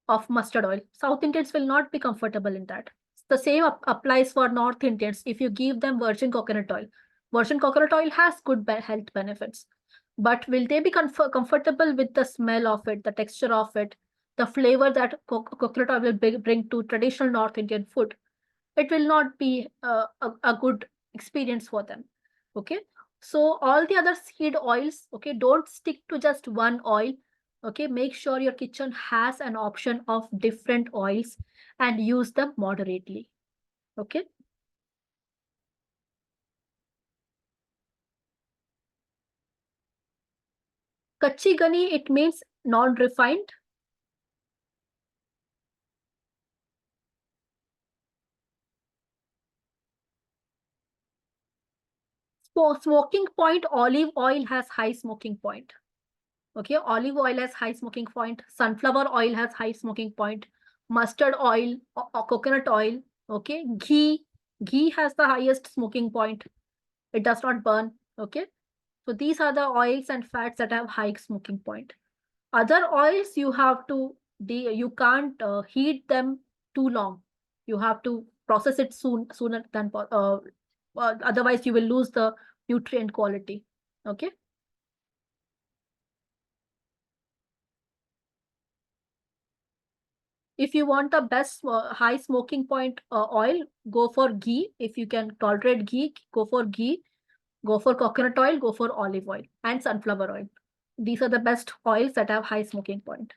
of mustard oil? South Indians will not be comfortable in that. The same applies for North Indians. If you give them virgin coconut oil has good health benefits, but will they be comfortable with the smell of it, the texture of it, the flavor that coconut oil will bring to traditional North Indian food? It will not be a good experience for them. Okay. So all the other seed oils, okay, don't stick to just one oil. Okay, make sure your kitchen has an option of different oils and use them moderately. Okay. Kachi gani, it means non-refined. For smoking point, olive oil has high smoking point. Okay, olive oil has high smoking point. Sunflower oil has high smoking point. Mustard oil or coconut oil. Okay, ghee has the highest smoking point. It does not burn. Okay, so these are the oils and fats that have high smoking point. Other oils you have to you can't heat them too long. You have to process it sooner than otherwise you will lose the nutrient quality. Okay. If you want the best high smoking point oil, go for ghee. If you can tolerate ghee, go for ghee. Go for coconut oil, go for olive oil and sunflower oil. These are the best oils that have high smoking point.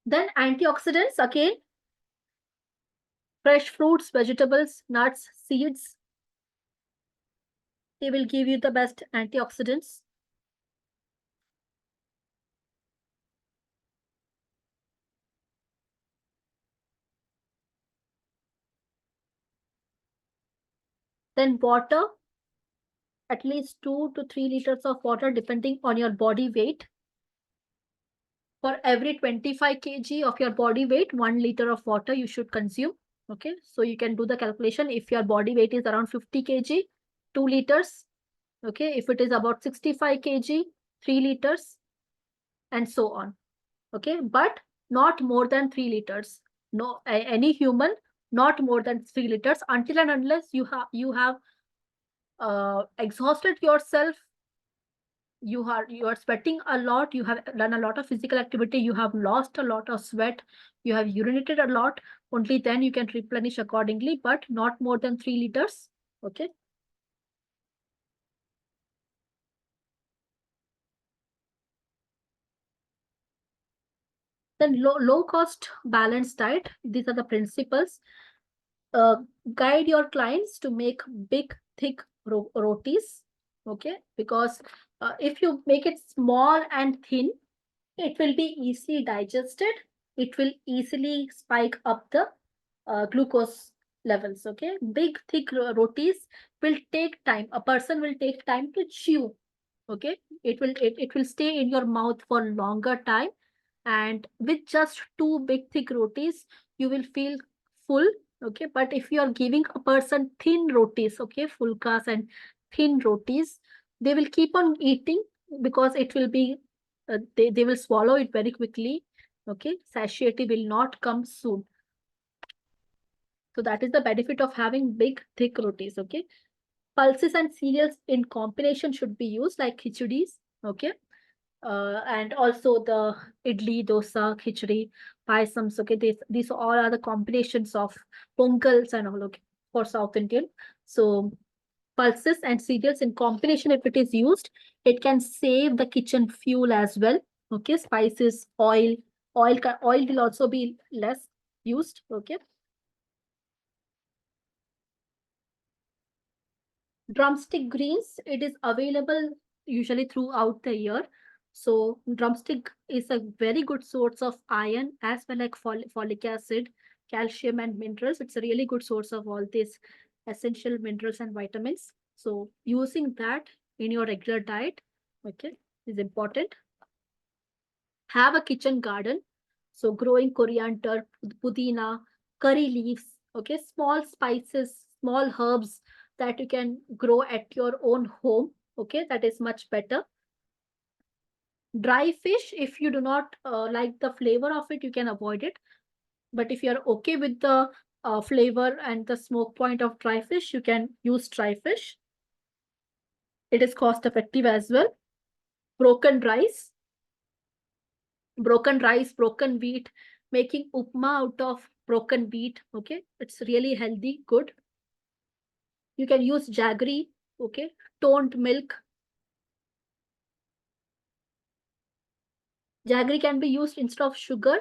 Then antioxidants, again, fresh fruits, vegetables, nuts, seeds, they will give you the best antioxidants. Then water, at least 2 to 3 liters of water, depending on your body weight. For every 25 kg of your body weight, 1 liter of water you should consume. Okay, so you can do the calculation. If your body weight is around 50 kg, 2 liters. Okay, if it is about 65 kg, 3 liters, and so on. Okay, but not more than 3 liters. No, any human, not more than 3 liters, until and unless you have exhausted yourself, you are sweating a lot, you have done a lot of physical activity, you have lost a lot of sweat, you have urinated a lot, only then you can replenish accordingly, but not more than 3 liters. Okay. Then low cost balanced diet. These are the principles. Uh, Guide your clients to make big, thick rotis. Okay, because if you make it small and thin, it will be easily digested. It will easily spike up the glucose levels. Okay, big, thick rotis will take time. A person will take time to chew. Okay, it will stay in your mouth for longer time, and with just two big thick rotis you will feel full. Okay, but if you are giving a person thin rotis, okay, fulkas and thin rotis, they will keep on eating because it will be they will swallow it very quickly. Okay, satiety will not come soon. So that is the benefit of having big thick rotis. Okay, pulses and cereals in combination should be used, like khichdis. Okay, and also the idli, dosa, khichdi, payasams. Okay, these all are the combinations of pongals and all. Okay, for South Indian. So pulses and cereals in combination, if it is used, it can save the kitchen fuel as well. Okay, spices, oil will also be less used. Okay, drumstick greens, it is available usually throughout the year. So drumstick is a very good source of iron as well like folic acid, calcium and minerals. It's a really good source of all these essential minerals and vitamins. So using that in your regular diet, okay, is important. Have a kitchen garden. So growing coriander, pudina, curry leaves, okay, small spices, small herbs that you can grow at your own home. Okay, that is much better. Dry fish, if you do not like the flavor of it, you can avoid it. But if you're okay with the flavor and the smoke point of dry fish, you can use dry fish. It is cost effective as well. Broken rice, broken wheat, making upma out of broken wheat. Okay, it's really healthy, good. You can use jaggery. Okay, toned milk. Jaggery can be used instead of sugar.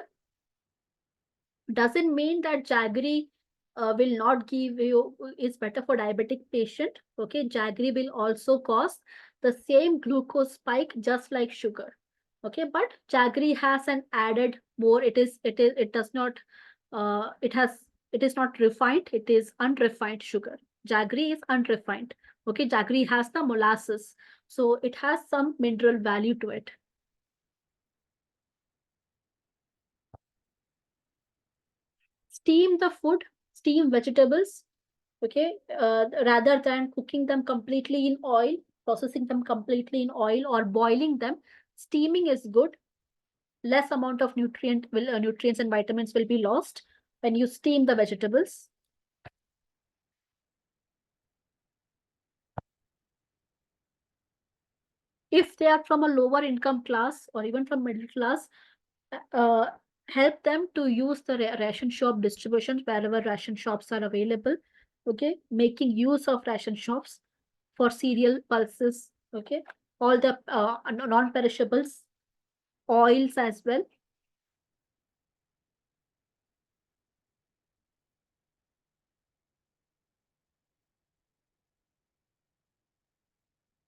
Doesn't mean that jaggery will not give you is better for diabetic patient. Okay, jaggery will also cause the same glucose spike just like sugar. Okay, but jaggery has an added more. It does not it is not refined. It is unrefined sugar. Jaggery is unrefined. Okay, jaggery has the molasses, so it has some mineral value to it. Steam the food, steam vegetables. Okay, rather than cooking them completely in oil, processing them completely in oil, or boiling them. Steaming is good. Less amount of nutrients and vitamins will be lost when you steam the vegetables. If they are from a lower income class or even from middle class, uh, help them to use the ration shop distributions wherever ration shops are available. Okay, making use of ration shops for cereal, pulses. Okay, all the non-perishables, oils as well.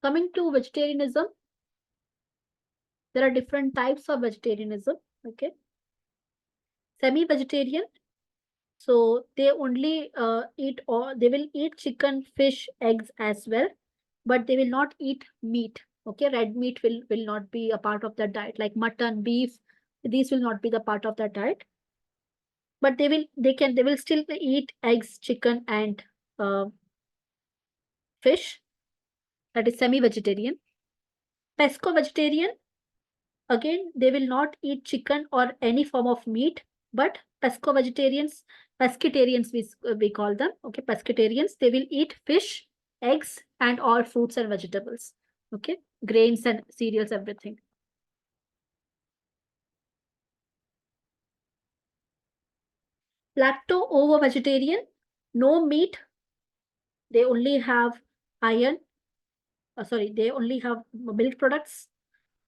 Coming to vegetarianism, there are different types of vegetarianism. Okay, semi-vegetarian, so they only eat, or they will eat chicken, fish, eggs as well, but they will not eat meat. Okay, red meat will not be a part of their diet, like mutton, beef. These will not be the part of their diet, but they will still eat eggs, chicken, and uh, fish. That is semi-vegetarian. Pesco vegetarian, again, they will not eat chicken or any form of meat, but pesco vegetarians, pescatarians we call them, okay, pescatarians, they will eat fish, eggs, and all fruits and vegetables, okay, grains and cereals, everything. Lacto-ovo vegetarian, no meat, they only have iron, sorry, they only have milk products.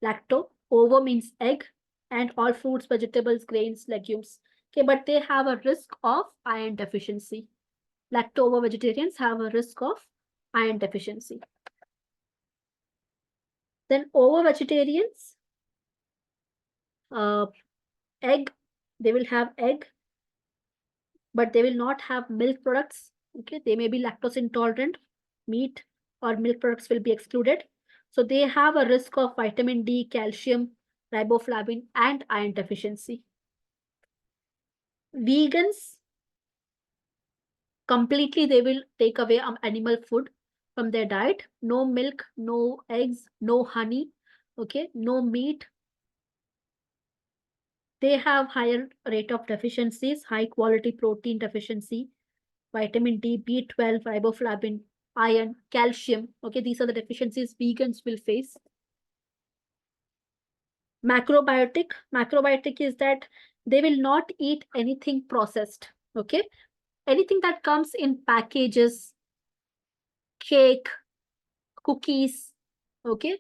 Lacto, ovo means egg, and all fruits, vegetables, grains, legumes. Okay, but they have a risk of iron deficiency. Lacto-ovo vegetarians have a risk of iron deficiency. Then ovo vegetarians, egg, they will have egg, but they will not have milk products. Okay, they may be lactose intolerant, meat or milk products will be excluded. So they have a risk of vitamin D, calcium, riboflavin, and iron deficiency. Vegans, completely they will take away animal food from their diet. No milk, no eggs, no honey, okay, no meat. They have higher rate of deficiencies, high quality protein deficiency, vitamin D, B12, riboflavin, iron, calcium. Okay, these are the deficiencies vegans will face. Macrobiotic is that they will not eat anything processed. Okay, anything that comes in packages, cake, cookies, okay,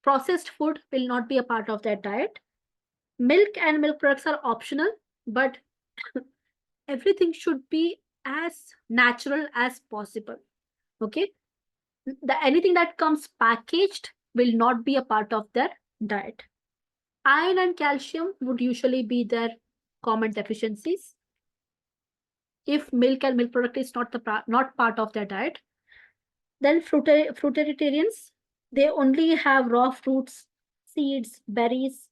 processed food will not be a part of their diet. Milk and milk products are optional, but everything should be as natural as possible. Okay, anything that comes packaged will not be a part of their diet. Iron and calcium would usually be their common deficiencies. If milk and milk product is not part of their diet, then fruitarians, they only have raw fruits, seeds, berries.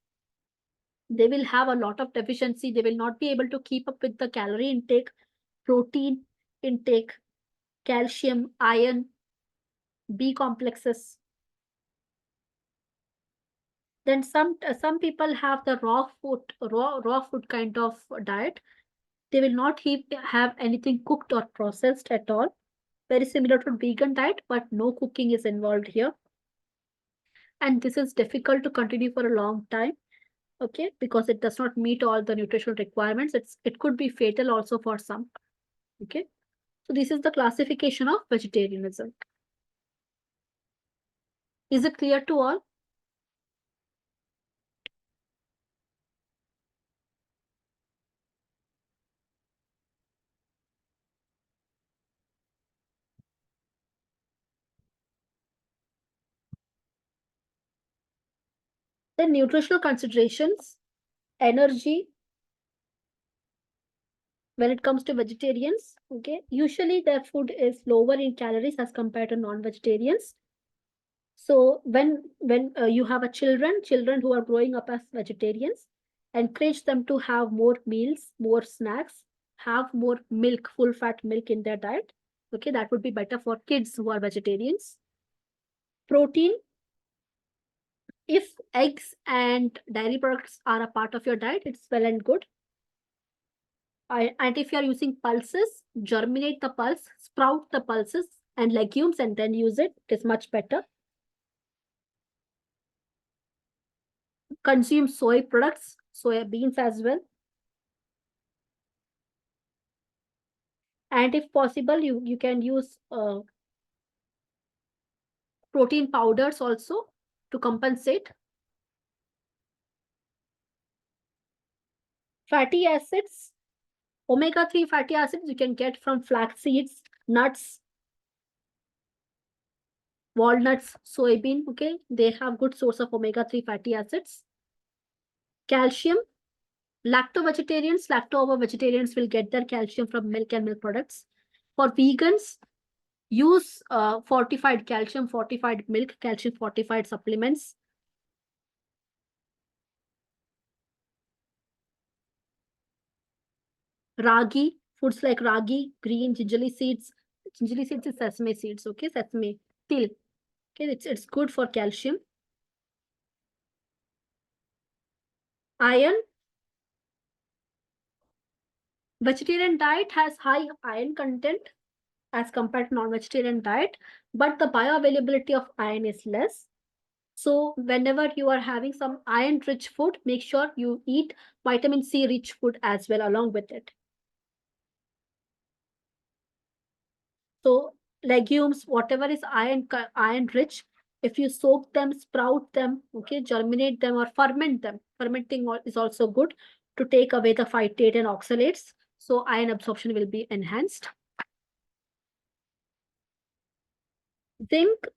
They will have a lot of deficiency. They will not be able to keep up with the calorie intake, protein intake, calcium, iron, B complexes. Then some people have the raw food kind of diet. They will not have anything cooked or processed at all. Very similar to vegan diet, but no cooking is involved here. And this is difficult to continue for a long time, okay, because it does not meet all the nutritional requirements. It could be fatal also for some. Okay, so this is the classification of vegetarianism. Is it clear to all? Then nutritional considerations, energy. When it comes to vegetarians, okay, usually their food is lower in calories as compared to non-vegetarians. So when you have children who are growing up as vegetarians, encourage them to have more meals, more snacks, have more milk, full fat milk in their diet. Okay, that would be better for kids who are vegetarians. Protein, if eggs and dairy products are a part of your diet, it's well and good. And if you are using pulses, germinate the pulse, sprout the pulses and legumes, and then use it. It is much better. Consume soy products, soya beans as well. And if possible, you can use protein powders also to compensate. Fatty acids, omega-3 fatty acids you can get from flax seeds, nuts, walnuts, soybean. Okay, they have good source of omega-3 fatty acids. Calcium, lacto-ovo vegetarians will get their calcium from milk and milk products. For vegans, use fortified calcium, fortified milk, calcium fortified supplements. Ragi, foods like ragi, green gingerly seeds. Gingerly seeds is sesame seeds, okay, sesame, til. Okay, it's good for calcium. Iron. Vegetarian diet has high iron content as compared to non-vegetarian diet, but the bioavailability of iron is less. So whenever you are having some iron-rich food, make sure you eat vitamin C-rich food as well along with it. So legumes, whatever is iron rich, if you soak them, sprout them, okay, germinate them or ferment them. Fermenting is also good to take away the phytate and oxalates. So iron absorption will be enhanced. Zinc,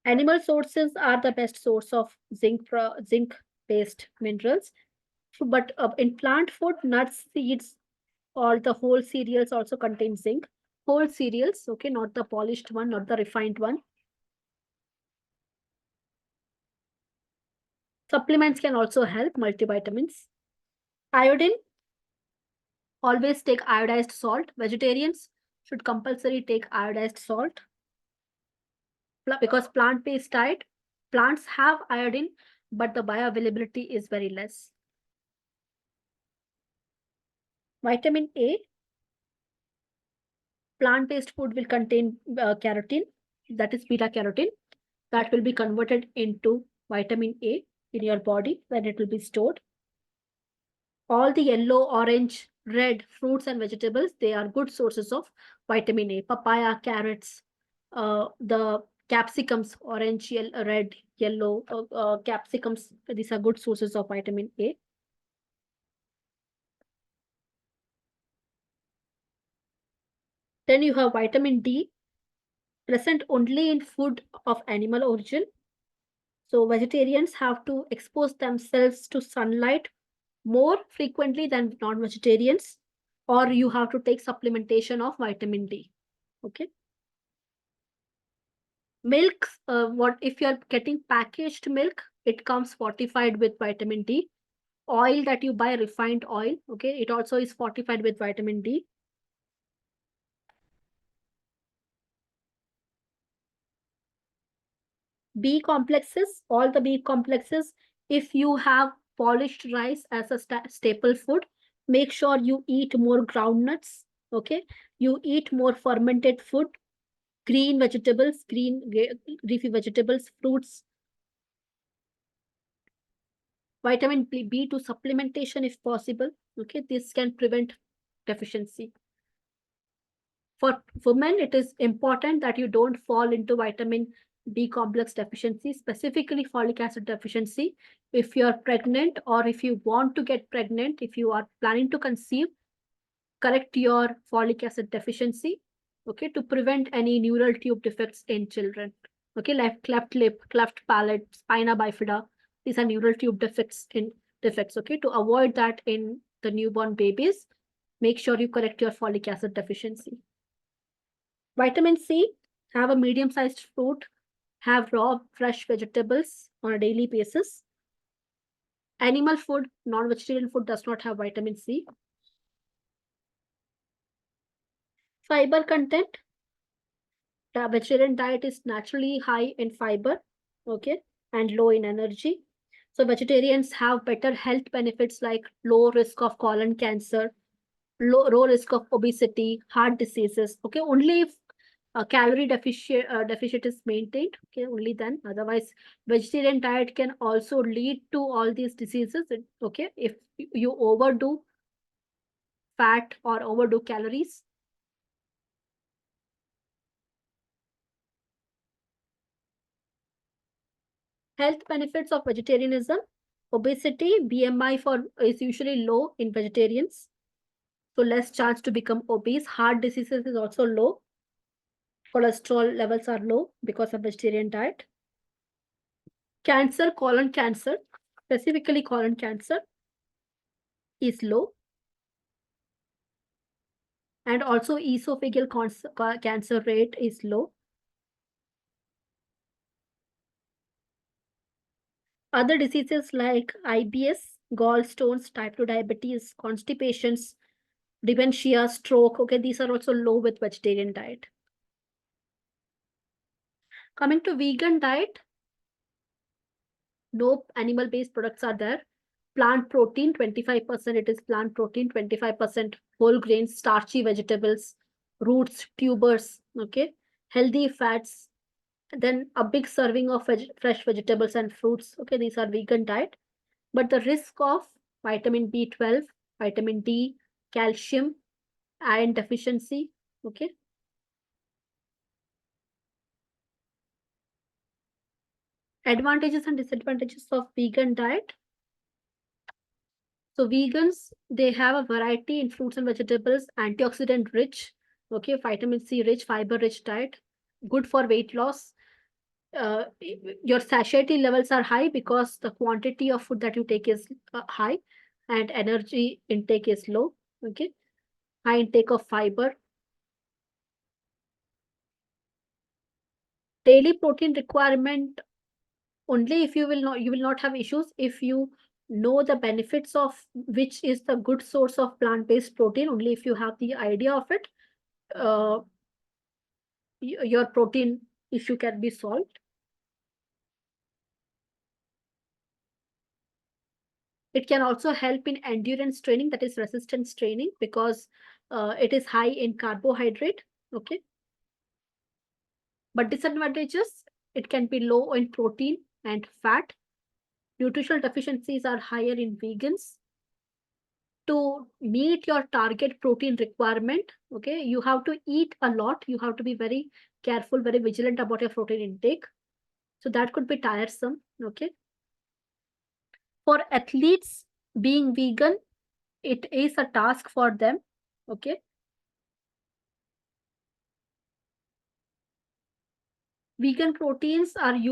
animal sources are the best source of zinc based minerals. But in plant food, nuts, seeds, all the whole cereals also contain zinc. Whole cereals, okay, not the polished one, not the refined one. Supplements can also help, multivitamins. Iodine, always take iodized salt. Vegetarians should compulsory take iodized salt because plant-based diet, plants have iodine, but the bioavailability is very less. Vitamin A, plant-based food will contain carotene, that is beta carotene, that will be converted into vitamin A in your body when it will be stored. All the yellow, orange, red fruits and vegetables, they are good sources of vitamin A. Papaya, carrots, the capsicums, orange, red, yellow capsicums, these are good sources of vitamin A. Then you have vitamin D, present only in food of animal origin. So vegetarians have to expose themselves to sunlight more frequently than non-vegetarians, or you have to take supplementation of vitamin D. Okay. Milk, what if you're getting packaged milk, it comes fortified with vitamin D. Oil that you buy, refined oil, okay, it also is fortified with vitamin D. B complexes, all the B complexes, if you have polished rice as a staple food, make sure you eat more groundnuts, okay, you eat more fermented food, green vegetables, leafy vegetables, fruits. Vitamin B2 supplementation if possible. Okay, this can prevent deficiency. For women, it is important that you don't fall into vitamin B complex deficiency, specifically folic acid deficiency. If you are pregnant or if you want to get pregnant, if you are planning to conceive, correct your folic acid deficiency, okay, to prevent any neural tube defects in children. Okay, like cleft lip, cleft palate, spina bifida, these are neural tube defects. Okay, to avoid that in the newborn babies, make sure you correct your folic acid deficiency. Vitamin C, have a medium-sized fruit, have raw, fresh vegetables on a daily basis. Animal food, non-vegetarian food does not have vitamin C. Fiber content, the vegetarian diet is naturally high in fiber, okay, and low in energy. So vegetarians have better health benefits like low risk of colon cancer, low risk of obesity, heart diseases. Okay, only if a calorie deficit is maintained. Okay, only then. Otherwise, vegetarian diet can also lead to all these diseases. Okay, if you overdo fat or overdo calories. Health benefits of vegetarianism: obesity, BMI is usually low in vegetarians, so less chance to become obese. Heart diseases is also low. Cholesterol levels are low because of vegetarian diet. Cancer, colon cancer, specifically colon cancer, is low. And also esophageal cancer rate is low. Other diseases like IBS, gallstones, type 2 diabetes, constipations, dementia, stroke, okay, these are also low with vegetarian diet. Coming to vegan diet, no animal-based products are there. plant protein, 25% it is plant protein, 25% whole grains, starchy vegetables, roots, tubers, okay, healthy fats, then a big serving of fresh vegetables and fruits. Okay, these are vegan diet. But the risk of vitamin B12, vitamin D, calcium, iron deficiency. Okay. Advantages and disadvantages of vegan diet. So vegans, they have a variety in fruits and vegetables, antioxidant rich, okay, vitamin C rich, fiber rich diet, good for weight loss. Your satiety levels are high because the quantity of food that you take is high, and energy intake is low. Okay, high intake of fiber. Daily protein requirement only if you will not have issues if you know the benefits of which is the good source of plant-based protein. Only if you have the idea of it, uh, your protein issue can be solved. It can also help in endurance training, that is resistance training, because it is high in carbohydrate. Okay. But disadvantages, it can be low in protein and fat. Nutritional deficiencies are higher in vegans. To meet your target protein requirement, okay, you have to eat a lot. You have to be very careful, very vigilant about your protein intake. So that could be tiresome. Okay. For athletes, being vegan, it is a task for them. Okay. Vegan proteins are